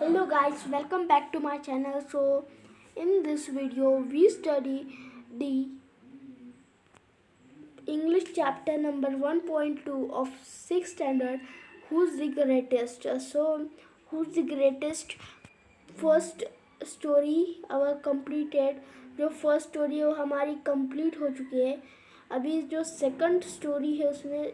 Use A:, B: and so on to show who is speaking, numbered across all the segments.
A: Hello guys, welcome back to my channel. So in this video we study the English chapter number 1.2 of 6th standard, Who's the Greatest. So Who's the Greatest first story our completed. जो first story है वो हमारी complete हो चुकी है। अभी जो second story है उसमें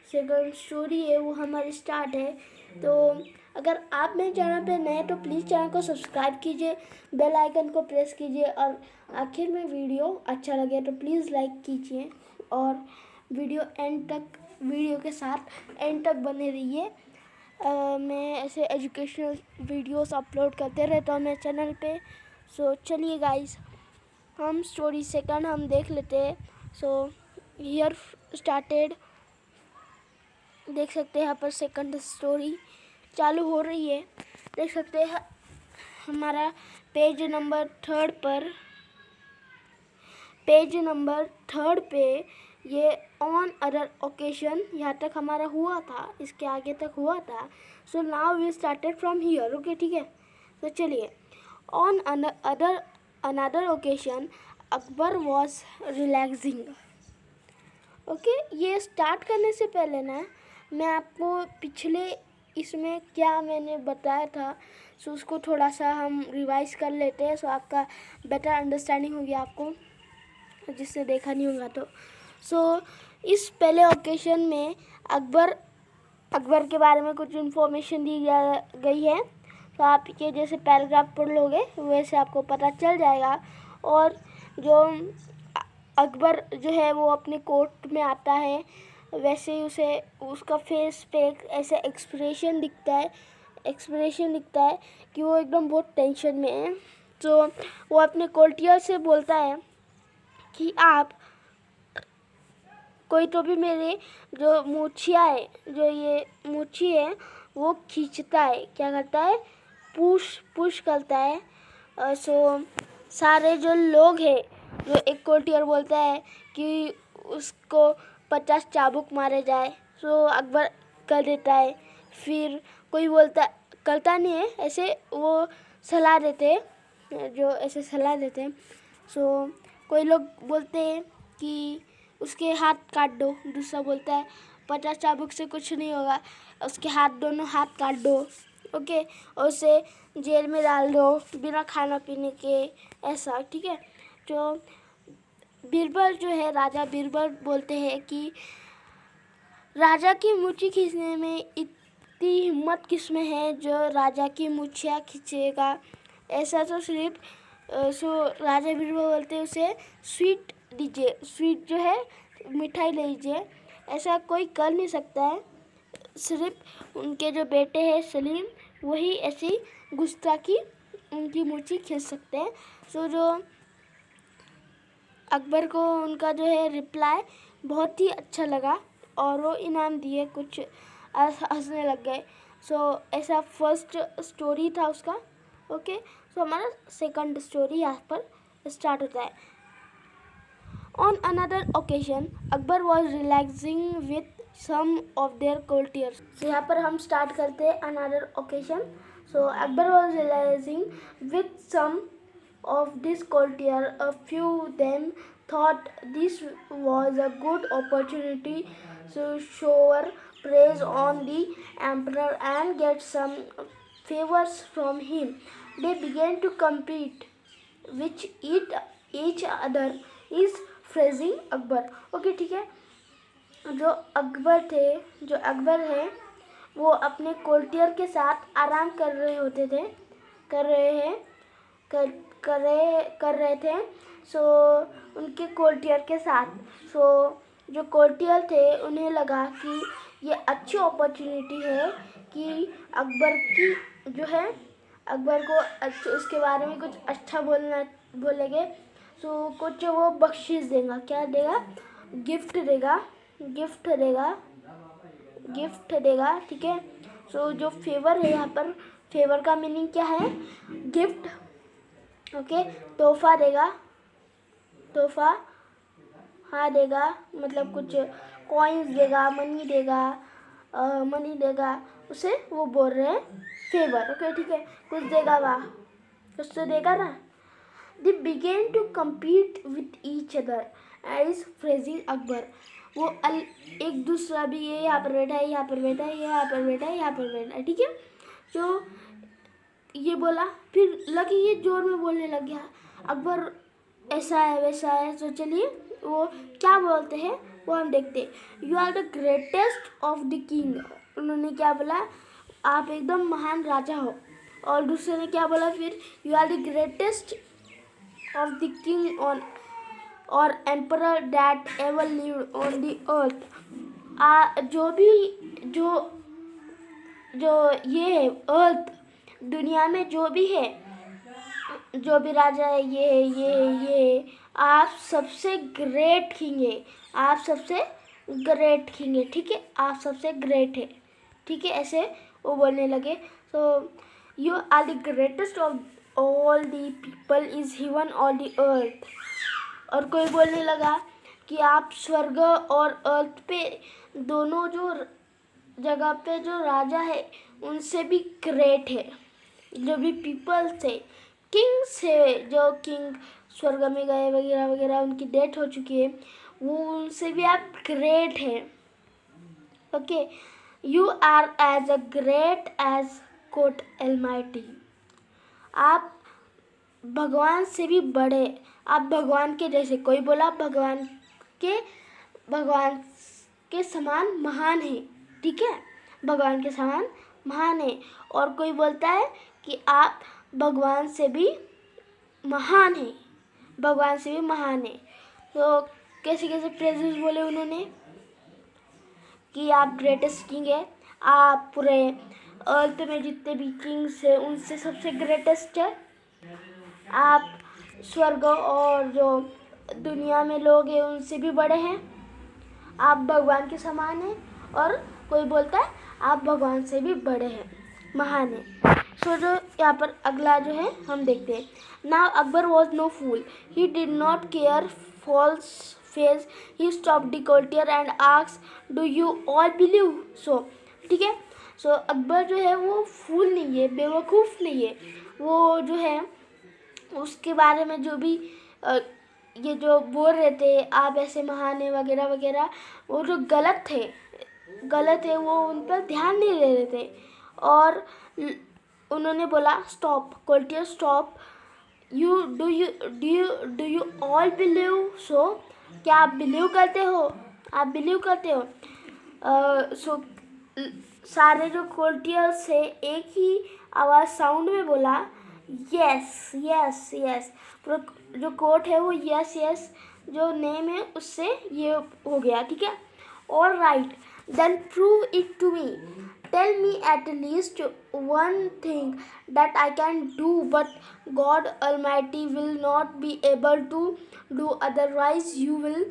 A: सेकंड स्टोरी है वो हमारी स्टार्ट है। तो अगर आप मेरे चैनल पे नए तो प्लीज़ चैनल को सब्सक्राइब कीजिए, बेल आइकन को प्रेस कीजिए और आखिर में वीडियो अच्छा लगे तो प्लीज़ लाइक कीजिए और वीडियो के साथ एंड तक बने रहिए। मैं ऐसे एजुकेशनल वीडियोस अपलोड करते रहता हूँ मेरे चैनल पे। सो चलिए गाइस, हम स्टोरी सेकंड हम देख लेते हैं। सो हियर स्टार्टेड, देख सकते हैं यहाँ पर सेकंड स्टोरी चालू हो रही है। देख सकते हैं हमारा पेज नंबर थर्ड पे ये ऑन अदर ओकेशन यहाँ तक हमारा हुआ था, इसके आगे तक हुआ था। So now we started from here. Okay, ठीक है। तो चलिए, on another occasion Akbar was relaxing. Okay, ये स्टार्ट करने से पहले ना मैं आपको पिछले इसमें क्या मैंने बताया था सो उसको थोड़ा सा हम रिवाइज कर लेते हैं। सो आपका बेटर अंडरस्टैंडिंग होगी आपको, जिससे देखा नहीं होगा तो। सो इस पहले ओकेशन में अकबर के बारे में कुछ इन्फॉर्मेशन दी गई है। तो आप ये जैसे पैराग्राफ पढ़ लोगे वैसे आपको पता चल जाएगा। और जो अकबर जो है वो अपने कोर्ट में आता है, वैसे ही उसका फेस पे एक ऐसा एक्सप्रेशन दिखता है कि वो एकदम बहुत टेंशन में है। तो वो अपने कोर्टियर से बोलता है कि आप कोई तो भी मेरे जो मूछिया है, जो ये मूछी है वो खींचता है, क्या करता है, पुश करता है। सो सारे जो लोग हैं, जो एक कोर्टियर बोलता है कि उसको 50 चाबुक मारे जाए। सो अकबर कर देता है। फिर कोई बोलता, करता नहीं है, ऐसे वो सलाह देते हैं, जो ऐसे सलाह देते हैं। सो कोई लोग बोलते हैं कि उसके हाथ काट दो, दूसरा बोलता है 50 चाबुक से कुछ नहीं होगा, उसके दोनों हाथ काट दो। ओके, और उसे जेल में डाल दो बिना खाना पीने के, ऐसा, ठीक है। तो बीरबल जो है, राजा बीरबल बोलते हैं कि राजा की मूछी खींचने में इतनी हिम्मत किसमें है जो राजा की मूछियाँ खींचेगा। ऐसा तो सिर्फ राजा बीरबल बोलते हैं उसे स्वीट दीजिए, स्वीट जो है मिठाई ले लीजिए, ऐसा कोई कर नहीं सकता है। सिर्फ उनके जो बेटे हैं सलीम, वही ऐसी गुस्ताखी उनकी मूछी खींच सकते हैं। सो जो अकबर को उनका जो है रिप्लाई बहुत ही अच्छा लगा और वो इनाम दिए, कुछ हंसने लग गए। सो ऐसा फर्स्ट स्टोरी था उसका। ओके, सो हमारा सेकंड स्टोरी यहाँ पर स्टार्ट होता है। On another occasion Akbar was relaxing with some of their courtiers। सो यहाँ पर हम स्टार्ट करते हैं another occasion. So Akbar was relaxing with some of this courtier. A few them thought this was a good opportunity to shower praise on the emperor and get some favors from him. They began to compete with each other is praising Akbar. Okay, ठीक है। जो अकबर है वो अपने courtier के साथ आराम कर रहे थे। सो उनके कोर्टियर के साथ, सो जो कोर्टियर थे उन्हें लगा कि ये अच्छी अपॉर्चुनिटी है कि अकबर को उसके बारे में कुछ अच्छा बोलेंगे। सो कुछ वो बख्शिश देगा, क्या देगा, गिफ्ट देगा, ठीक है। सो जो फेवर है, यहाँ पर फेवर का मीनिंग क्या है, गिफ्ट। ओके, तोहफा देगा, हाँ देगा, मतलब कुछ कॉइन्स देगा, मनी देगा, उसे वो बोल रहे हैं फेवर। ओके ठीक है, कुछ देगा वाह, कुछ तो देगा ना। They began to compete with each other as praising Akbar. वो एक दूसरा भी, ये यहाँ पर बैठा है, यहाँ पर बैठा है, यहाँ पर बैठा है, यहाँ पर बैठा है, ठीक है। जो ये बोला, फिर लगे ये जोर में बोलने लग गया, अकबर ऐसा है वैसा है। तो चलिए वो क्या बोलते हैं वो हम देखते हैं। You are the greatest of the king. उन्होंने क्या बोला, आप एकदम महान राजा हो। और दूसरे ने क्या बोला फिर, you are the greatest of the king on or emperor that ever lived on the earth। जो भी जो ये है अर्थ, दुनिया में जो भी है, जो भी राजा है, ये आप सबसे ग्रेट किंग है, आप सबसे ग्रेट किंग है, ठीक है, आप सबसे ग्रेट है, ठीक है, ऐसे वो बोलने लगे। So you are the greatest of all the people is heaven on the earth. और कोई बोलने लगा कि आप स्वर्ग और अर्थ पे दोनों जो जगह पे जो राजा है उनसे भी ग्रेट है। जो भी पीपल थे, किंग्स है, जो किंग स्वर्ग में गए वगैरह वगैरह, उनकी डेथ हो चुकी है, वो उनसे भी आप ग्रेट है। Okay, you are as a great as god almighty. आप भगवान से भी बड़े, आप भगवान के जैसे। कोई बोला भगवान के समान महान है, ठीक है, भगवान के समान महान है। और कोई बोलता है कि आप भगवान से भी महान है, भगवान से भी महान है। तो कैसे कैसे प्रेजेस बोले उन्होंने कि आप ग्रेटेस्ट किंग है, आप पूरे अर्थ में जितने भी किंग्स हैं उनसे सबसे ग्रेटेस्ट है, आप स्वर्ग और जो दुनिया में लोग हैं उनसे भी बड़े हैं, आप भगवान के समान हैं। और कोई बोलता है आप भगवान से भी बड़े हैं, महान हैं। सो जो यहाँ पर अगला जो है हम देखते हैं। Now Akbar was no fool, he did not care false face, he stop the courtier and asked do you all believe so. ठीक है, सो अकबर जो है वो फूल नहीं है, बेवकूफ़ नहीं है। वो जो है उसके बारे में जो भी ये जो बोल रहे थे आप ऐसे महान है वगैरह वगैरह, वो जो गलत है वो उन पर ध्यान नहीं दे रहे थे। और उन्होंने बोला stop courtier stop, do you all believe so, क्या आप बिलीव करते हो, आप बिलीव करते हो। सो सारे जो कोल्टियर्स है एक ही आवाज़ साउंड में बोला यस यस यस। जो कोट है वो यस यस, जो नेम है उससे ये हो गया। ठीक है, all right then prove it to me, tell me at least one thing that I can do but God almighty will not be able to do, otherwise you will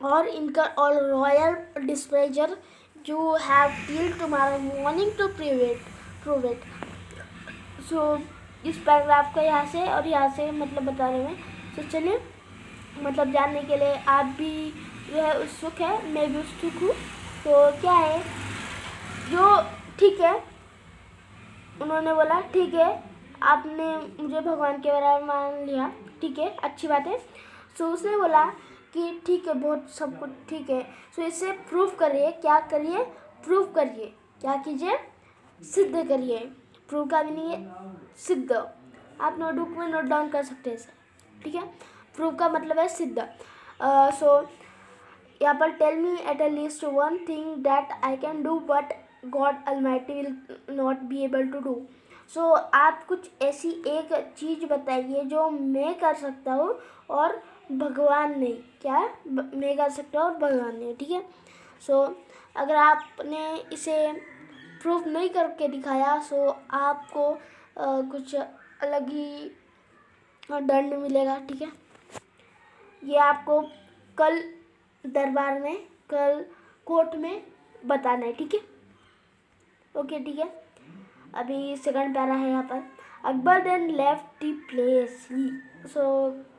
A: और incur all royal displeasure you have till tomorrow morning to prove it. So इस paragraph का यहाँ से और यहाँ से मतलब बता रहे हैं। तो चलिए मतलब जानने के लिए आप भी जो है उत्सुक है, मैं भी उत्सुक हूँ। तो क्या है जो ठीक है, उन्होंने बोला ठीक है आपने मुझे भगवान के बारे में मान लिया, ठीक है अच्छी बात है। सो उसने बोला कि ठीक है बहुत सब कुछ ठीक है, सो इसे प्रूव करिए, क्या करिए प्रूव करिए, क्या कीजिए सिद्ध करिए। प्रूव का भी नहीं है सिद्ध, आप नोटबुक में नोट डाउन कर सकते हैं इसे, ठीक है। प्रूव का मतलब है सिद्ध। सो यहाँ पर tell me at least one thing that I can do but God almighty will not be able to do. So आप कुछ ऐसी एक चीज़ बताइए जो मैं कर सकता हूँ और भगवान नहीं, क्या मैं कर सकता हूँ और भगवान नहीं, ठीक है। सो अगर आपने इसे प्रूफ नहीं करके दिखाया सो आपको कुछ अलग ही दंड मिलेगा, ठीक है। ये आपको कल दरबार में, कल कोर्ट में बताना है, ठीक है। ओके ठीक है, अभी सेकंड पैरा है यहाँ पर। Akbar then left the place, so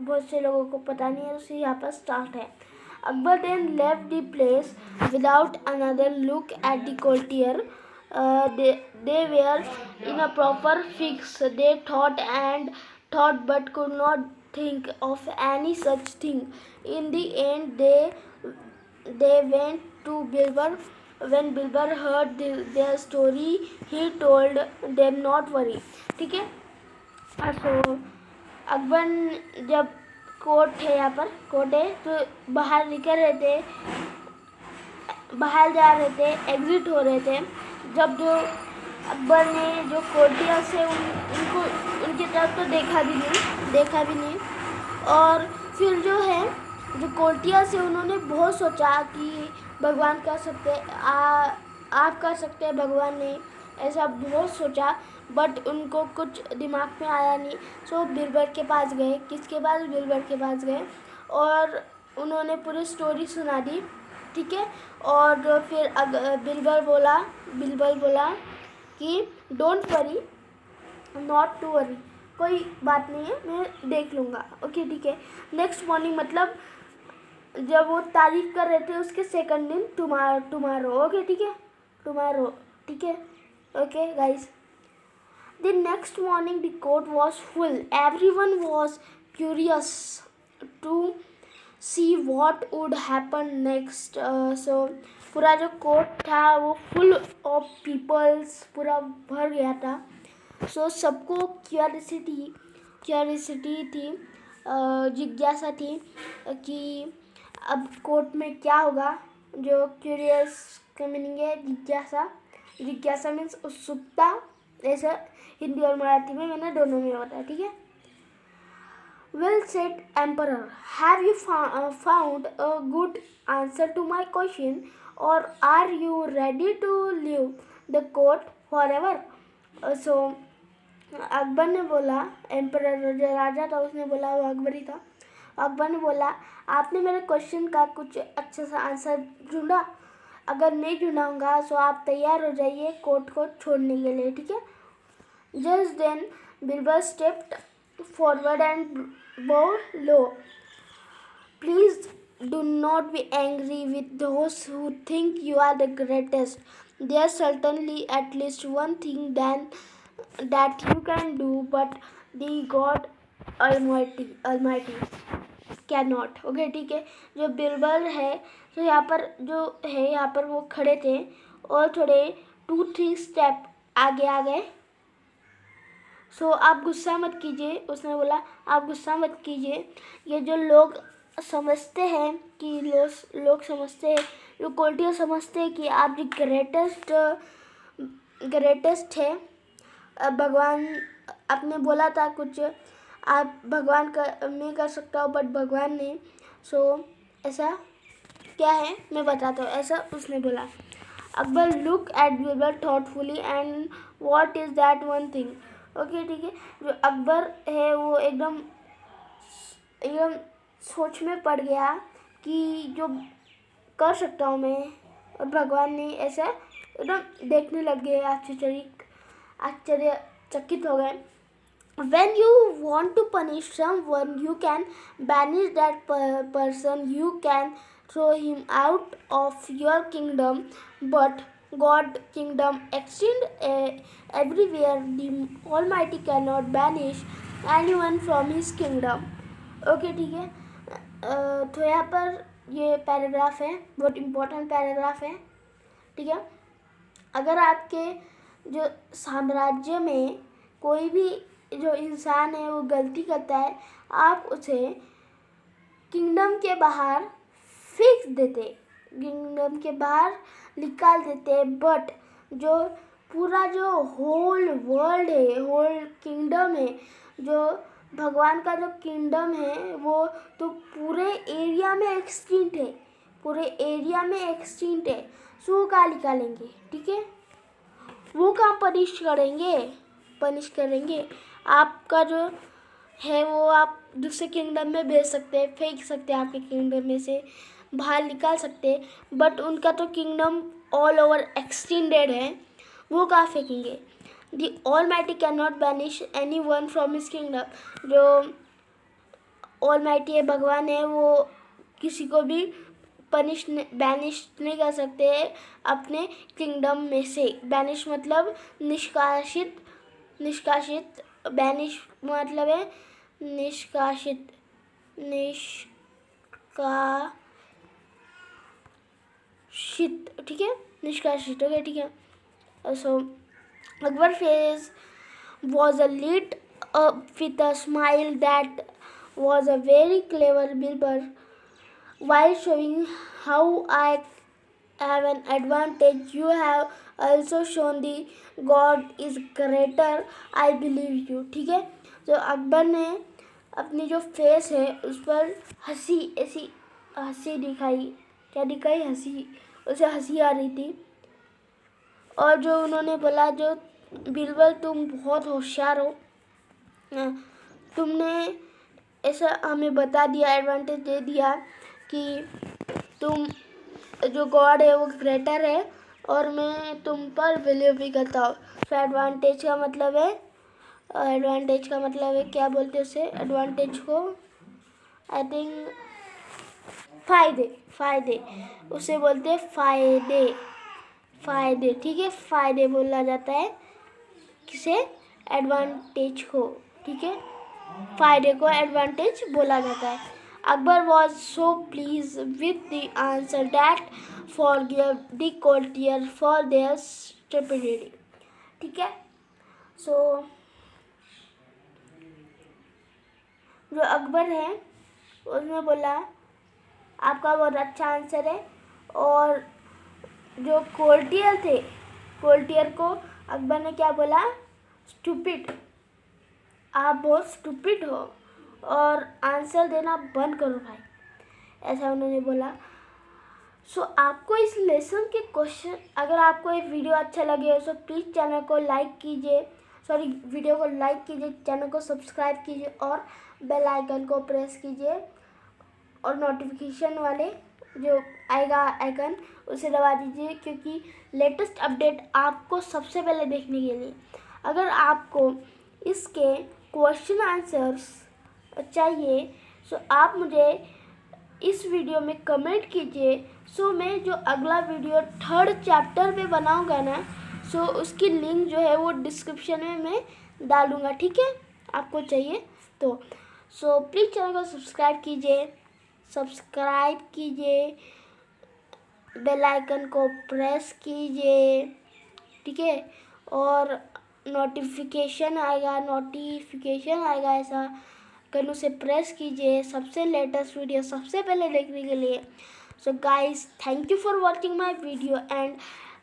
A: बहुत से लोगों को पता नहीं है, उसे यहाँ पर स्टार्ट है। Akbar then left the place without another look at the courtier they were in a proper fix. They thought and thought but could not think of any such thing. In the end, they went to Bilber. When Bilber heard their story, he told them not worry. ठीक है. So Akbar जब court है, यहाँ पर court है, तो बाहर निकल रहे थे, बाहर जा रहे थे, एग्जिट हो रहे थे, जब जो अकबर ने जो कोर्टिया से उनको उनकी तरफ तो देखा भी नहीं और फिर जो है जो कोर्टिया से उन्होंने बहुत सोचा कि भगवान कर सकते, आप कर सकते हैं, भगवान ने ऐसा बहुत सोचा, बट उनको कुछ दिमाग में आया नहीं. सो बीरबल के पास गए. किसके पास? बीरबल के पास गए और उन्होंने पूरी स्टोरी सुना दी. ठीक है. और फिर बीरबल बोला कि don't worry, not to worry, कोई बात नहीं है, मैं देख लूँगा. ओके ठीक है. नेक्स्ट मॉर्निंग, मतलब जब वो तारीफ कर रहे थे उसके सेकंड दिन, टुमारो. ओके ठीक है, टुमारो. ठीक है. Okay guys. The next morning the court was full. Everyone was curious to see what would happen next. So पूरा जो कोर्ट था वो फुल ऑफ पीपल्स पूरा भर गया था. सो सबको क्यूरियसिटी थी, जिज्ञासा थी कि अब कोर्ट में क्या होगा. जो क्यूरियस का मीनिंग है जिज्ञासा मीन्स उत्सुकता. ऐसा हिंदी और मराठी में मैंने दोनों में बताया. ठीक है. Well said, Emperor. Have you found a good answer to my question, or are you ready to leave the court forever? So Akbar ने बोला, एम्परर जो राजा था उसने बोला, वो अकबर ही था. अकबर ने बोला, आपने मेरे क्वेश्चन का कुछ अच्छा सा आंसर ढूंढा? अगर नहीं ढूंढा होगा तो आप तैयार हो जाइए कोर्ट को छोड़ने के लिए. ठीक है. Just then Birbal stepped forward and bowed low. Please do not be angry with those who think you are the greatest. There's certainly at least one thing that you can do, but the God Almighty cannot. Okay ठीक है. जो बिरबल है, तो यहाँ पर वो खड़े थे और थोड़े 2-3 स्टेप आगे आ गए. सो आप गुस्सा मत कीजिए. उसने बोला, आप गुस्सा मत कीजिए. ये जो लोग समझते हैं कि लोग समझते हैं, जो कोल्टिया समझते हैं कि आप जो ग्रेटेस्ट है. भगवान आपने बोला था कुछ, आप भगवान मैं कर सकता हूँ, बट भगवान ने. सो ऐसा क्या है मैं बताता हूँ, ऐसा उसने बोला. Akbar look at Birbal thoughtfully and what is that one thing. Okay ठीक है. जो अकबर है वो एकदम सोच में पड़ गया कि जो कर सकता हूँ मैं, और भगवान ने ऐसा एकदम देखने लग गए, आश्चर्यचकित हो गए. When you want to punish someone, you can banish that person, you can throw him out of your kingdom, but God kingdom extend everywhere. The Almighty cannot banish anyone from his kingdom. Okay ठीक है. तो यहाँ पर ये paragraph है, बहुत important paragraph है. ठीक है. अगर आपके जो साम्राज्य में कोई भी जो इंसान है वो गलती करता है, आप उसे किंगडम के बाहर फिक्स देते, किंगडम के बाहर निकाल देते. बट जो पूरा जो होल वर्ल्ड है, होल किंगडम है, जो भगवान का जो किंगडम है वो तो पूरे एरिया में एक्सटिंक्ट है, पूरे एरिया में एक्सटिंक्ट है. सो कहाँ निकालेंगे. ठीक है. वो कहाँ पनिश करेंगे. आपका जो है वो आप दूसरे किंगडम में भेज सकते हैं, फेंक सकते हैं, आपके किंगडम में से बाहर निकाल सकते हैं. बट उनका तो किंगडम ऑल ओवर एक्सटेंडेड है, वो कहाँ फेंकेंगे. The almighty can not banish any one from his kingdom. जो ऑलमाइटी है, भगवान है, वो किसी को भी बैनिश नहीं कर सकते अपने किंगडम में से। बैनिश मतलब निष्कासित, बैनिश मतलब है निष्कासित, ठीक है, निष्कासित हो गया, ठीक है। So Akbar face was a lit up with a smile that was a very clever Bilber, while showing how I have an advantage. You have also shown the God is greater. I believe you. ठीक है, तो अकबर ने अपनी जो face है उस पर हंसी, ऐसी हंसी दिखाई, क्या दिखाई, हंसी, उसे हंसी आ रही थी। और जो उन्होंने बोला, जो बीरबल तुम बहुत होशियार हो, तुमने ऐसा हमें बता दिया, एडवांटेज दे दिया कि तुम जो गॉड है वो ग्रेटर है और मैं तुम पर बिलीव भी करता हूँ। तो एडवांटेज का मतलब है क्या बोलते हैं उसे, एडवांटेज को आई थिंक फायदे उसे बोलते हैं फायदे, ठीक है, फायदे बोला जाता है किसे, एडवांटेज को, ठीक है, फायदे को एडवांटेज बोला जाता है। Akbar was so please with the answer that forgive the courtier for their stupidity, ठीक है। सो जो अकबर है उसने बोला आपका बहुत अच्छा आंसर है, और जो कोर्टियर थे, कोर्टियर को अकबर ने क्या बोला, स्टूपिड, आप बहुत स्टूपिड हो और आंसर देना बंद करो भाई, ऐसा उन्होंने बोला। सो आपको इस लेसन के क्वेश्चन, अगर आपको ये वीडियो अच्छा लगे हो तो प्लीज़ चैनल को लाइक कीजिए, वीडियो को लाइक कीजिए, चैनल को सब्सक्राइब कीजिए और बेल आइकन को प्रेस कीजिए और नोटिफिकेशन वाले जो आएगा आइकन उसे दबा दीजिए, क्योंकि लेटेस्ट अपडेट आपको सबसे पहले देखने के लिए। अगर आपको इसके क्वेश्चन आंसर्स चाहिए तो आप मुझे इस वीडियो में कमेंट कीजिए। सो मैं जो अगला वीडियो 3rd चैप्टर पे बनाऊंगा ना, सो उसकी लिंक जो है वो डिस्क्रिप्शन में मैं डालूंगा, ठीक है, आपको चाहिए तो। सो प्लीज़ चैनल को सब्सक्राइब कीजिए, बेल आइकन को प्रेस कीजिए, ठीक है, और नोटिफिकेशन आएगा ऐसा आइकन उसे प्रेस कीजिए सबसे लेटेस्ट वीडियो सबसे पहले देखने के लिए। So guys, thank you for watching my video and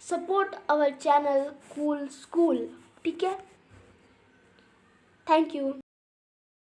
A: support our channel cool school, ठीक है, थैंक यू।